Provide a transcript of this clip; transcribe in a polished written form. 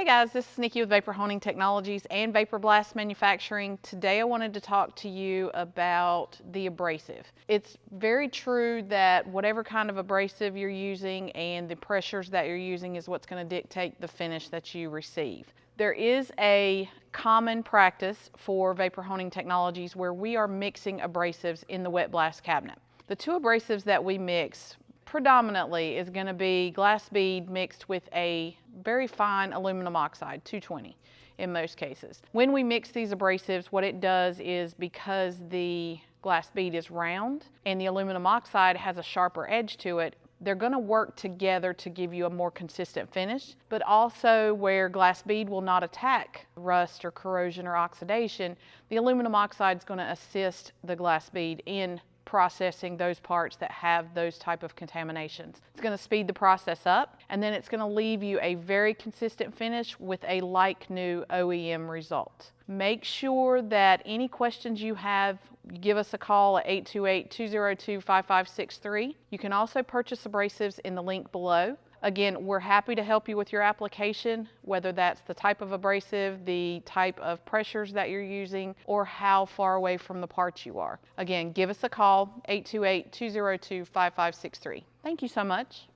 Hey guys, this is Nikki with Vapor Honing Technologies and Vapor Blast Manufacturing. Today I wanted to talk to you about the abrasive. It's very true that whatever kind of abrasive you're using and the pressures that you're using is what's going to dictate the finish that you receive. There is a common practice for Vapor Honing Technologies where we are mixing abrasives in the wet blast cabinet. The two abrasives that we mix predominantly is going to be Glass Bead mixed with a very fine aluminum oxide, 220 in most cases. When we mix these abrasives, what it does is, because the Glass Bead is round and the aluminum oxide has a sharper edge to it, they're going to work together to give you a more consistent finish, but also where Glass Bead will not attack rust or corrosion or oxidation, the aluminum oxide is going to assist the Glass Bead in processing those parts that have those type of contaminations. It's going to speed the process up, and then it's going to leave you a very consistent finish with a like new OEM result. Make sure that any questions you have, you give us a call at 828-202-5563. You can also purchase abrasives in the link below. Again, we're happy to help you with your application, whether that's the type of abrasive, the type of pressures that you're using, or how far away from the parts you are. Again, give us a call, 828-202-5563. Thank you so much.